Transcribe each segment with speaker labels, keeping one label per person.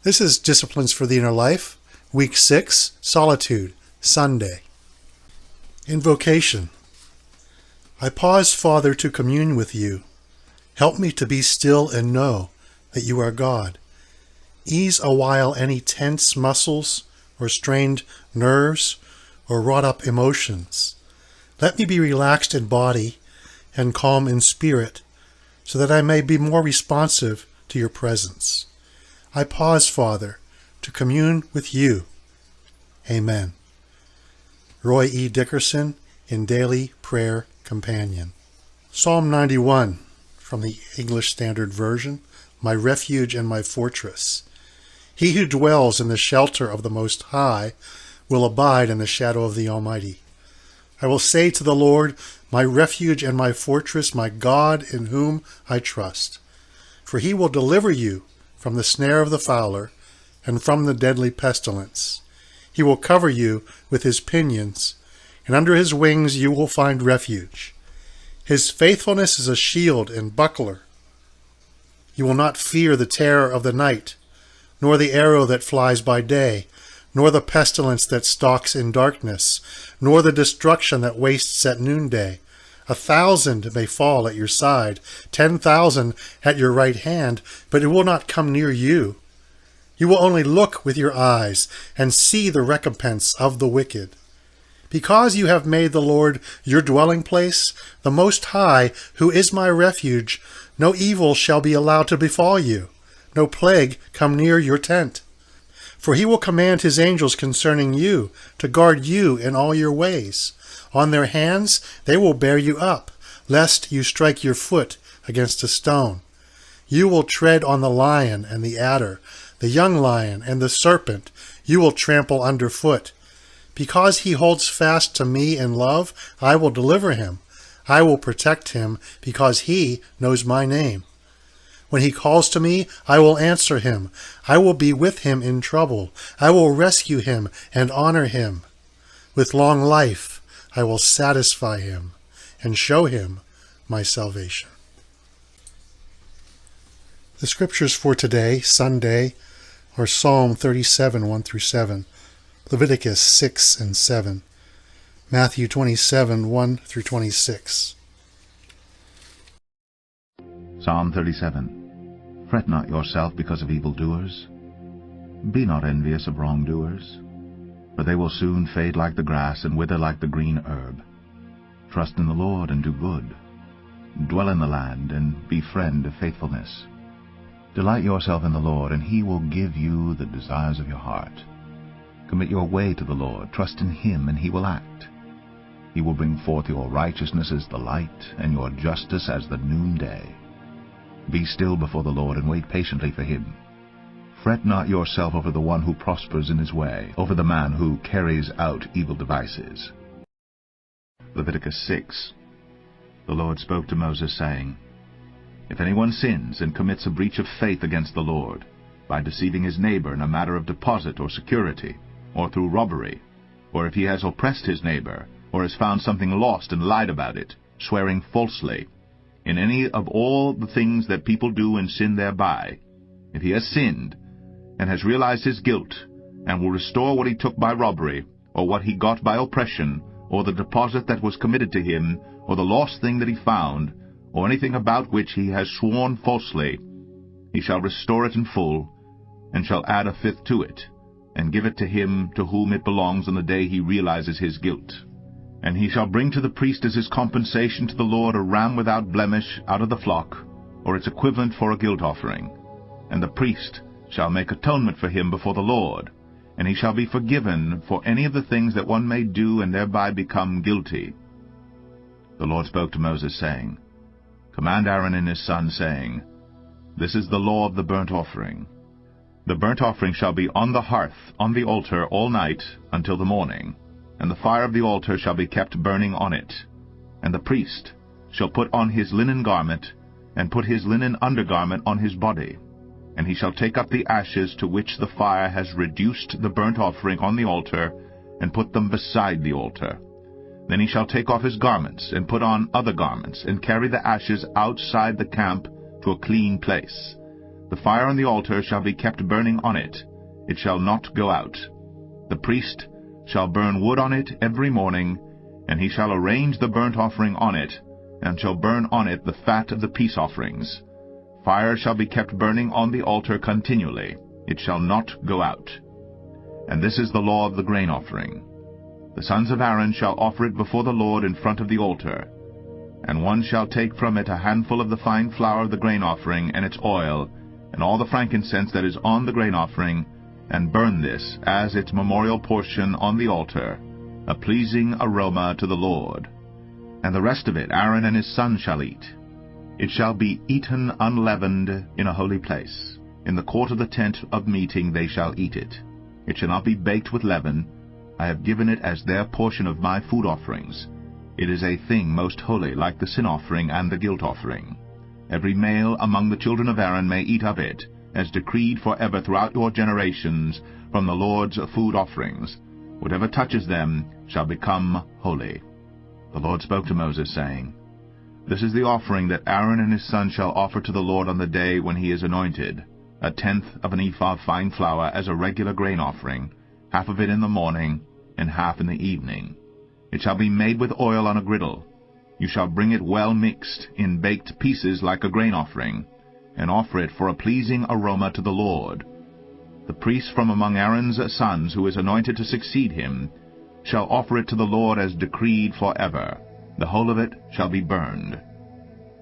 Speaker 1: This is Disciplines for the Inner Life, Week 6, Solitude, Sunday. Invocation. I pause, Father, to commune with you. Help me to be still and know that you are God. Ease a while any tense muscles or strained nerves or wrought-up emotions. Let me be relaxed in body and calm in spirit, so that I may be more responsive to your presence. I pause, Father, to commune with you. Amen. Roy E. Dickerson in Daily Prayer Companion. Psalm 91 from the English Standard Version, My refuge and my fortress. He who dwells in the shelter of the Most High will abide in the shadow of the Almighty. I will say to the Lord, my refuge and my fortress, my God in whom I trust. For he will deliver you from the snare of the fowler and from the deadly pestilence. He will cover you with his pinions, and under his wings you will find refuge. His faithfulness is a shield and buckler. You will not fear the terror of the night, nor the arrow that flies by day, nor the pestilence that stalks in darkness, nor the destruction that wastes at noonday. 1,000 may fall at your side, 10,000 at your right hand, but it will not come near you. You will only look with your eyes and see the recompense of the wicked. Because you have made the Lord your dwelling place, the Most High, who is my refuge, no evil shall be allowed to befall you, no plague come near your tent. For he will command his angels concerning you, to guard you in all your ways. On their hands they will bear you up, lest you strike your foot against a stone. You will tread on the lion and the adder, the young lion and the serpent you will trample underfoot. Because he holds fast to me in love, I will deliver him. I will protect him, because he knows my name. When he calls to me, I will answer him. I will be with him in trouble. I will rescue him and honor him. With long life I will satisfy him and show him my salvation. The scriptures for today, Sunday, are Psalm 37, 1-7, Leviticus 6 and 7, Matthew 27, 1-26.
Speaker 2: Psalm 37. Fret not yourself because of evildoers. Be not envious of wrongdoers, for they will soon fade like the grass and wither like the green herb. Trust in the Lord and do good. Dwell in the land and befriend faithfulness. Delight yourself in the Lord, and he will give you the desires of your heart. Commit your way to the Lord. Trust in him, and he will act. He will bring forth your righteousness as the light, and your justice as the noonday. Be still before the Lord, and wait patiently for him. Fret not yourself over the one who prospers in his way, over the man who carries out evil devices. Leviticus 6. The Lord spoke to Moses, saying, If anyone sins and commits a breach of faith against the Lord, by deceiving his neighbor in a matter of deposit or security, or through robbery, or if he has oppressed his neighbor, or has found something lost and lied about it, swearing falsely, in any of all the things that people do and sin thereby, if he has sinned, and has realized his guilt, and will restore what he took by robbery, or what he got by oppression, or the deposit that was committed to him, or the lost thing that he found, or anything about which he has sworn falsely, he shall restore it in full, and shall add a fifth to it, and give it to him to whom it belongs on the day he realizes his guilt. And he shall bring to the priest as his compensation to the Lord a ram without blemish out of the flock, or its equivalent for a guilt offering. And the priest shall make atonement for him before the Lord, and he shall be forgiven for any of the things that one may do and thereby become guilty. The Lord spoke to Moses, saying, Command Aaron and his son, saying, This is the law of the burnt offering. The burnt offering shall be on the hearth, on the altar, all night until the morning, and the fire of the altar shall be kept burning on it. And the priest shall put on his linen garment, and put his linen undergarment on his body. And he shall take up the ashes to which the fire has reduced the burnt offering on the altar, and put them beside the altar. Then he shall take off his garments, and put on other garments, and carry the ashes outside the camp to a clean place. The fire on the altar shall be kept burning on it. It shall not go out. The priest shall burn wood on it every morning, and he shall arrange the burnt offering on it, and shall burn on it the fat of the peace offerings. Fire shall be kept burning on the altar continually. It shall not go out. And this is the law of the grain offering. The sons of Aaron shall offer it before the Lord in front of the altar. And one shall take from it a handful of the fine flour of the grain offering, and its oil, and all the frankincense that is on the grain offering, and burn this as its memorial portion on the altar, a pleasing aroma to the Lord. And the rest of it Aaron and his sons shall eat. It shall be eaten unleavened in a holy place. In the court of the tent of meeting they shall eat it. It shall not be baked with leaven. I have given it as their portion of my food offerings. It is a thing most holy, like the sin offering and the guilt offering. Every male among the children of Aaron may eat of it, as decreed forever throughout your generations, from the Lord's food offerings. Whatever touches them shall become holy. The Lord spoke to Moses, saying, This is the offering that Aaron and his sons shall offer to the Lord on the day when he is anointed, 1/10 of an ephah of fine flour as a regular grain offering, half of it in the morning, and half in the evening. It shall be made with oil on a griddle. You shall bring it well mixed, in baked pieces like a grain offering, and offer it for a pleasing aroma to the Lord. The priest from among Aaron's sons, who is anointed to succeed him, shall offer it to the Lord as decreed forever. The whole of it shall be burned.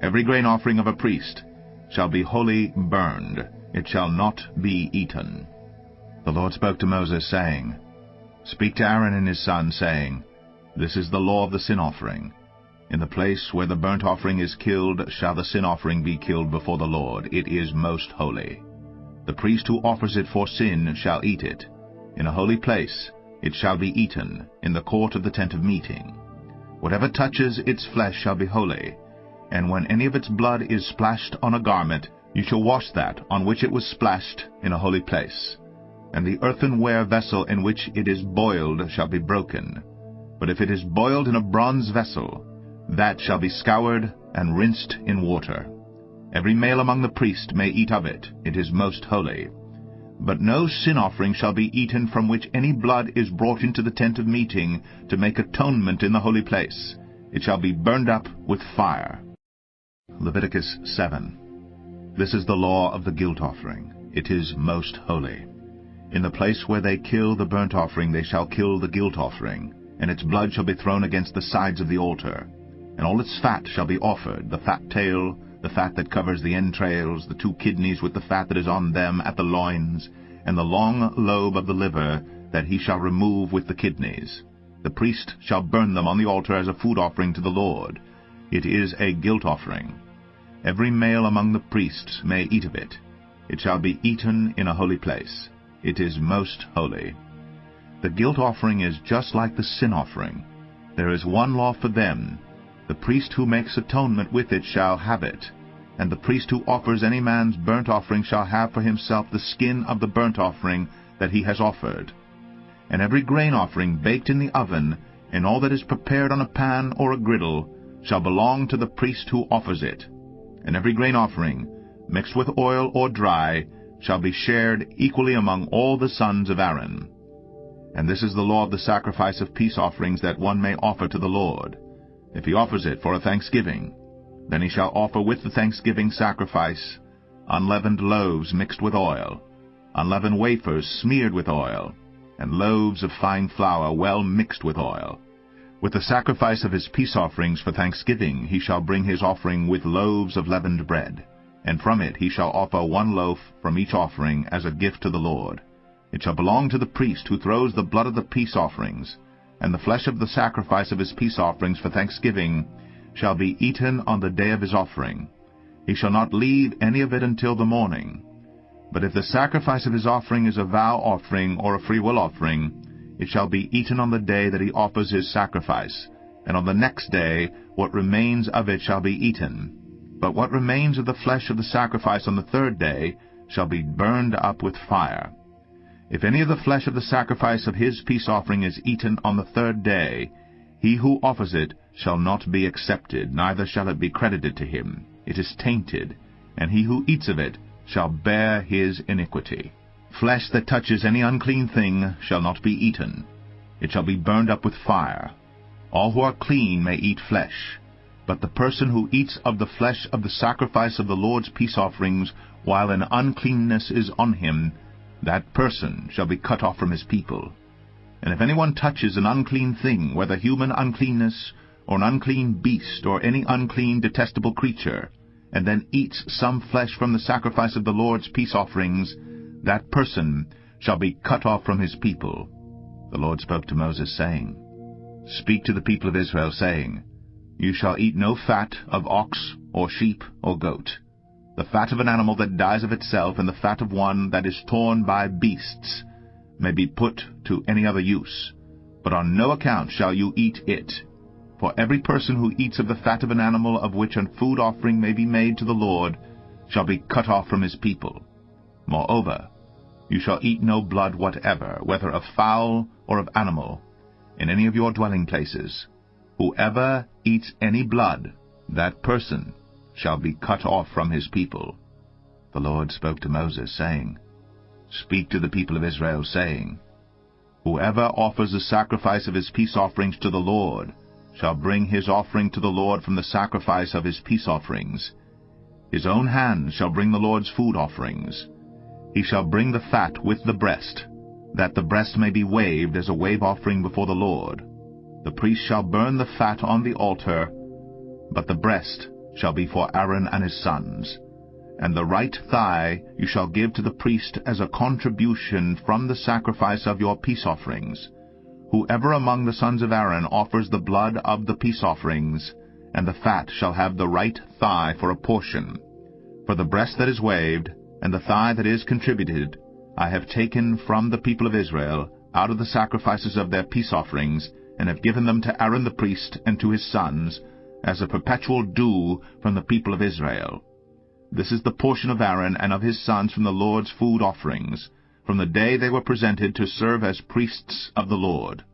Speaker 2: Every grain offering of a priest shall be wholly burned. It shall not be eaten. The Lord spoke to Moses, saying, Speak to Aaron and his sons, saying, This is the law of the sin offering. In the place where the burnt offering is killed shall the sin offering be killed before the Lord. It is most holy. The priest who offers it for sin shall eat it. In a holy place it shall be eaten, in the court of the tent of meeting. Whatever touches its flesh shall be holy, and when any of its blood is splashed on a garment, you shall wash that on which it was splashed in a holy place. And the earthenware vessel in which it is boiled shall be broken. But if it is boiled in a bronze vessel, that shall be scoured and rinsed in water. Every male among the priests may eat of it. It is most holy. But no sin offering shall be eaten from which any blood is brought into the tent of meeting to make atonement in the holy place. It shall be burned up with fire. Leviticus 7. This is the law of the guilt offering. It is most holy. In the place where they kill the burnt offering they shall kill the guilt offering, and its blood shall be thrown against the sides of the altar. And all its fat shall be offered, the fat tail, the fat that covers the entrails, the 2 kidneys with the fat that is on them at the loins, and the long lobe of the liver that he shall remove with the kidneys. The priest shall burn them on the altar as a food offering to the Lord. It is a guilt offering. Every male among the priests may eat of it. It shall be eaten in a holy place. It is most holy. The guilt offering is just like the sin offering. There is one law for them. The priest who makes atonement with it shall have it, and the priest who offers any man's burnt offering shall have for himself the skin of the burnt offering that he has offered. And every grain offering baked in the oven, and all that is prepared on a pan or a griddle, shall belong to the priest who offers it. And every grain offering, mixed with oil or dry, shall be shared equally among all the sons of Aaron. And this is the law of the sacrifice of peace offerings that one may offer to the Lord. If he offers it for a thanksgiving, then he shall offer with the thanksgiving sacrifice unleavened loaves mixed with oil, unleavened wafers smeared with oil, and loaves of fine flour well mixed with oil. With the sacrifice of his peace offerings for thanksgiving he shall bring his offering with loaves of leavened bread, and from it he shall offer 1 loaf from each offering as a gift to the Lord. It shall belong to the priest who throws the blood of the peace offerings, and the flesh of the sacrifice of his peace offerings for thanksgiving shall be eaten on the day of his offering. He shall not leave any of it until the morning. But if the sacrifice of his offering is a vow offering or a freewill offering, it shall be eaten on the day that he offers his sacrifice, and on the next day what remains of it shall be eaten. But what remains of the flesh of the sacrifice on the 3rd day shall be burned up with fire. If any of the flesh of the sacrifice of his peace offering is eaten on the 3rd day, he who offers it shall not be accepted, neither shall it be credited to him. It is tainted, and he who eats of it shall bear his iniquity. Flesh that touches any unclean thing shall not be eaten. It shall be burned up with fire. All who are clean may eat flesh, but the person who eats of the flesh of the sacrifice of the Lord's peace offerings, while an uncleanness is on him, that person shall be cut off from his people. And if anyone touches an unclean thing, whether human uncleanness, or an unclean beast, or any unclean detestable creature, and then eats some flesh from the sacrifice of the Lord's peace offerings, that person shall be cut off from his people. The Lord spoke to Moses, saying, Speak to the people of Israel, saying, You shall eat no fat of ox, or sheep, or goat. The fat of an animal that dies of itself, and the fat of one that is torn by beasts, may be put to any other use, but on no account shall you eat it. For every person who eats of the fat of an animal of which a food offering may be made to the Lord shall be cut off from his people. Moreover, you shall eat no blood whatever, whether of fowl or of animal, in any of your dwelling places. Whoever eats any blood, that person shall be cut off from his people. The Lord spoke to Moses, saying, Speak to the people of Israel, saying, Whoever offers a sacrifice of his peace offerings to the Lord shall bring his offering to the Lord from the sacrifice of his peace offerings. His own hand shall bring the Lord's food offerings. He shall bring the fat with the breast, that the breast may be waved as a wave offering before the Lord. The priest shall burn the fat on the altar, but the breast shall be for Aaron and his sons. And the right thigh you shall give to the priest as a contribution from the sacrifice of your peace offerings. Whoever among the sons of Aaron offers the blood of the peace offerings, and the fat shall have the right thigh for a portion. For the breast that is waved, and the thigh that is contributed, I have taken from the people of Israel out of the sacrifices of their peace offerings, and have given them to Aaron the priest and to his sons, as a perpetual due from the people of Israel. This is the portion of Aaron and of his sons from the Lord's food offerings, from the day they were presented to serve as priests of the Lord.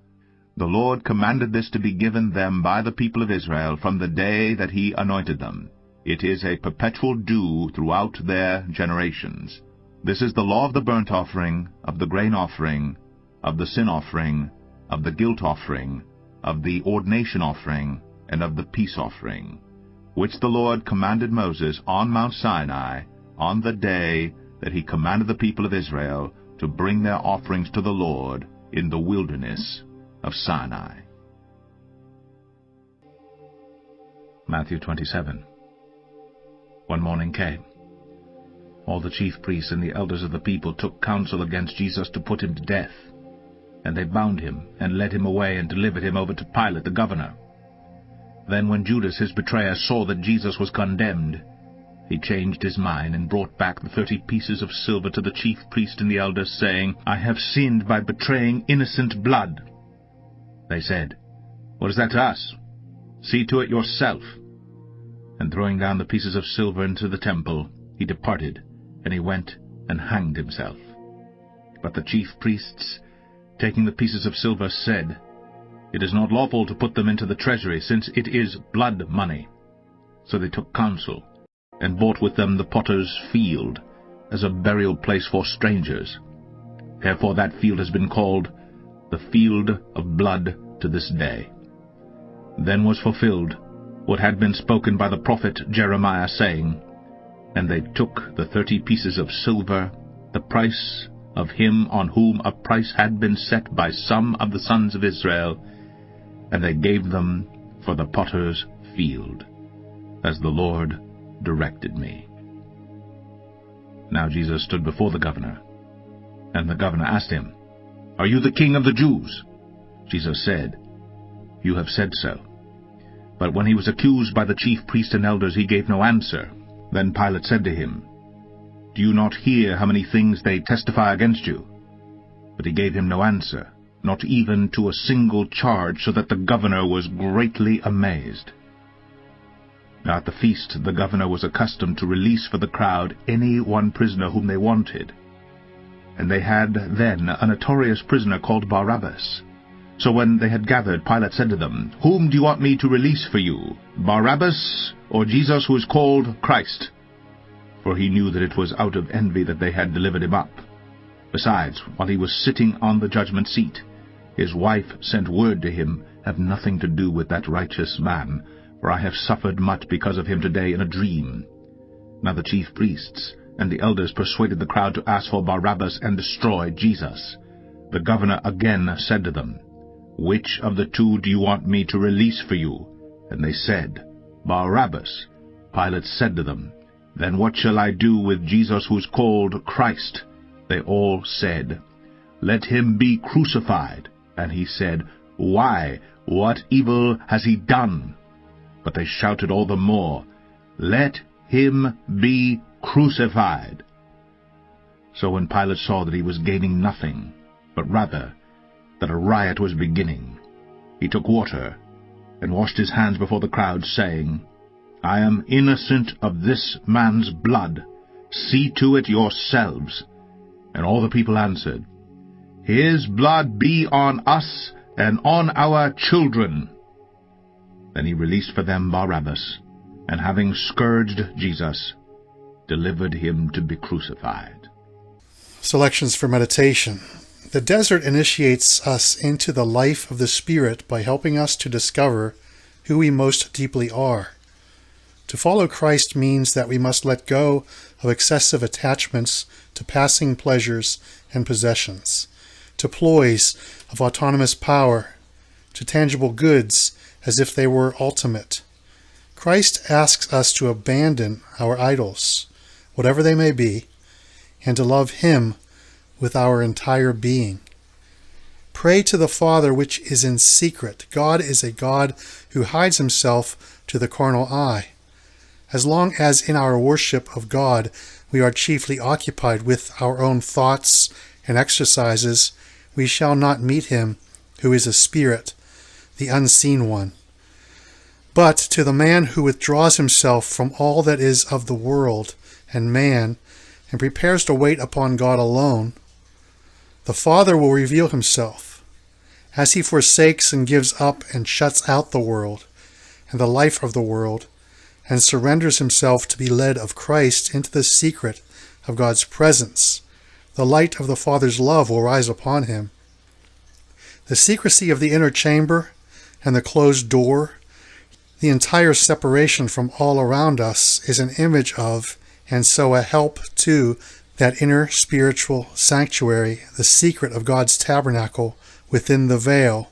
Speaker 2: The Lord commanded this to be given them by the people of Israel from the day that he anointed them. It is a perpetual due throughout their generations. This is the law of the burnt offering, of the grain offering, of the sin offering, of the guilt offering, of the ordination offering, and of the peace offering, which the Lord commanded Moses on Mount Sinai on the day that he commanded the people of Israel to bring their offerings to the Lord in the wilderness of Sinai. Matthew 27. One morning came. All the chief priests and the elders of the people took counsel against Jesus to put him to death. And they bound him, and led him away, and delivered him over to Pilate the governor. Then when Judas his betrayer saw that Jesus was condemned, he changed his mind, and brought back the 30 pieces of silver to the chief priest and the elders, saying, I have sinned by betraying innocent blood. They said, What is that to us? See to it yourself. And throwing down the pieces of silver into the temple, he departed, and he went and hanged himself. But the chief priests, taking the pieces of silver, said, It is not lawful to put them into the treasury, since it is blood money. So they took counsel, and bought with them the potter's field, as a burial place for strangers. Therefore that field has been called the field of blood to this day. Then was fulfilled what had been spoken by the prophet Jeremiah, saying, And they took the 30 pieces of silver, the price of him on whom a price had been set by some of the sons of Israel, and they gave them for the potter's field, as the Lord directed me. Now Jesus stood before the governor, and the governor asked him, Are you the king of the Jews? Jesus said, You have said so. But when he was accused by the chief priests and elders, he gave no answer. Then Pilate said to him, Do you not hear how many things they testify against you? But he gave him no answer, not even to a single charge, so that the governor was greatly amazed. Now at the feast the governor was accustomed to release for the crowd any one prisoner whom they wanted. And they had then a notorious prisoner called Barabbas. So when they had gathered, Pilate said to them, Whom do you want me to release for you, Barabbas, or Jesus who is called Christ? For for he knew that it was out of envy that they had delivered him up. Besides, while he was sitting on the judgment seat, his wife sent word to him, "Have nothing to do with that righteous man, for I have suffered much because of him today in a dream." Now the chief priests and the elders persuaded the crowd to ask for Barabbas and destroy Jesus. The governor again said to them, "Which of the two do you want me to release for you?" And they said, "Barabbas." Pilate said to them, "Then what shall I do with Jesus who is called Christ?" They all said, "Let him be crucified." And he said, "Why? What evil has he done?" But they shouted all the more, "Let him be crucified." So when Pilate saw that he was gaining nothing, but rather that a riot was beginning, he took water and washed his hands before the crowd, saying, "I am innocent of this man's blood. See to it yourselves." And all the people answered, "His blood be on us and on our children." Then he released for them Barabbas, and having scourged Jesus, delivered him to be crucified.
Speaker 1: Selections for meditation. The desert initiates us into the life of the Spirit by helping us to discover who we most deeply are. To follow Christ means that we must let go of excessive attachments to passing pleasures and possessions, to ploys of autonomous power, to tangible goods as if they were ultimate. Christ asks us to abandon our idols, whatever they may be, and to love Him with our entire being. Pray to the Father which is in secret. God is a God who hides Himself to the carnal eye. As long as in our worship of God we are chiefly occupied with our own thoughts and exercises, we shall not meet Him who is a spirit, the unseen one. But to the man who withdraws himself from all that is of the world and man, and prepares to wait upon God alone, the Father will reveal Himself. As he forsakes and gives up and shuts out the world and the life of the world, and surrenders himself to be led of Christ into the secret of God's presence, the light of the Father's love will rise upon him. The secrecy of the inner chamber and the closed door, the entire separation from all around us, is an image of, and so a help to, that inner spiritual sanctuary, the secret of God's tabernacle within the veil,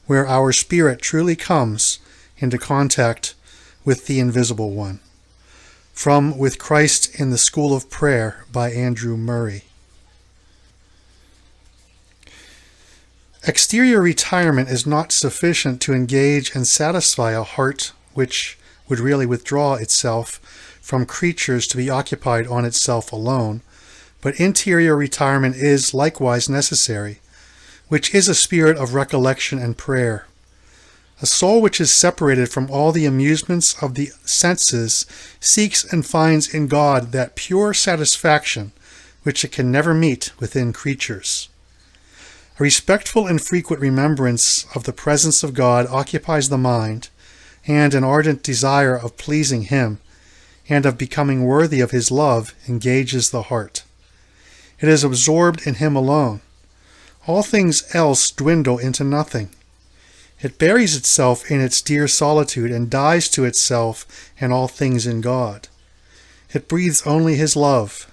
Speaker 1: where our spirit truly comes into contact with the invisible one. From With Christ in the School of Prayer by Andrew Murray. Exterior retirement is not sufficient to engage and satisfy a heart which would really withdraw itself from creatures to be occupied on itself alone, but interior retirement is likewise necessary, which is a spirit of recollection and prayer. A soul which is separated from all the amusements of the senses seeks and finds in God that pure satisfaction which it can never meet within creatures. A respectful and frequent remembrance of the presence of God occupies the mind, and an ardent desire of pleasing Him and of becoming worthy of His love engages the heart. It is absorbed in Him alone. All things else dwindle into nothing. It buries itself in its dear solitude and dies to itself and all things in God. It breathes only His love.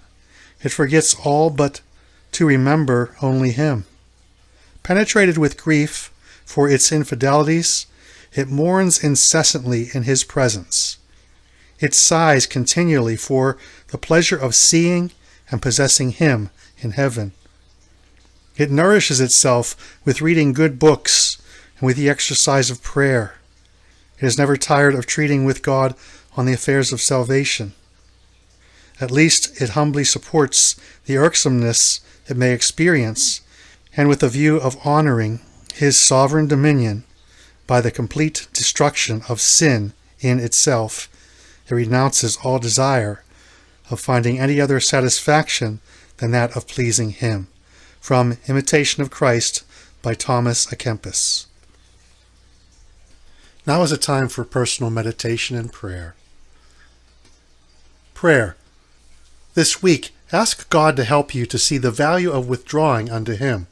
Speaker 1: It forgets all but to remember only Him. Penetrated with grief for its infidelities, it mourns incessantly in His presence. It sighs continually for the pleasure of seeing and possessing Him in heaven. It nourishes itself with reading good books and with the exercise of prayer. It is never tired of treating with God on the affairs of salvation. At least it humbly supports the irksomeness it may experience, and with the view of honoring His sovereign dominion by the complete destruction of sin in itself, it renounces all desire of finding any other satisfaction than that of pleasing Him. From Imitation of Christ by Thomas à Kempis. Now is a time for personal meditation and prayer. Prayer. This week, ask God to help you to see the value of withdrawing unto Him.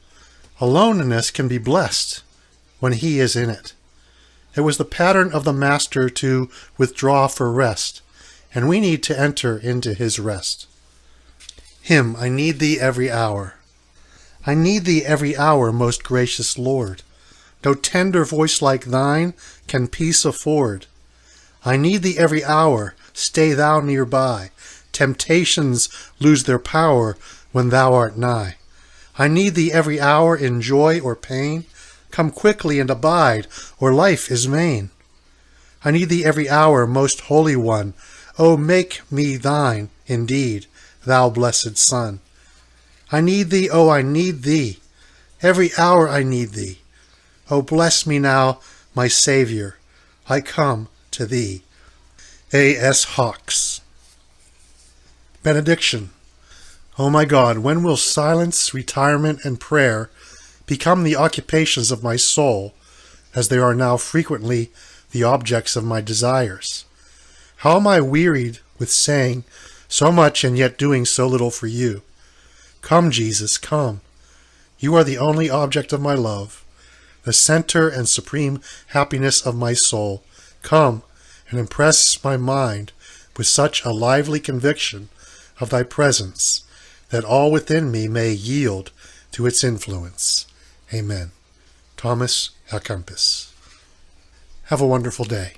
Speaker 1: Aloneness can be blessed when He is in it. It was the pattern of the Master to withdraw for rest, and we need to enter into His rest. Hymn, I need Thee every hour. I need Thee every hour, most gracious Lord. No tender voice like Thine can peace afford. I need Thee every hour, stay Thou nearby. Temptations lose their power when Thou art nigh. I need Thee every hour in joy or pain. Come quickly and abide, or life is vain. I need Thee every hour, most Holy One. O make me Thine indeed, Thou blessed Son. I need Thee, oh, I need Thee. Every hour I need Thee. O bless me now, my Saviour. I come to Thee. A.S. Hawks. Benediction. O my God, when will silence, retirement, and prayer become the occupations of my soul, as they are now frequently the objects of my desires? How am I wearied with saying so much and yet doing so little for you? Come, Jesus, come. You are the only object of my love, the center and supreme happiness of my soul. Come and impress my mind with such a lively conviction of Thy presence that all within me may yield to its influence. Amen. Thomas à Kempis. Have a wonderful day.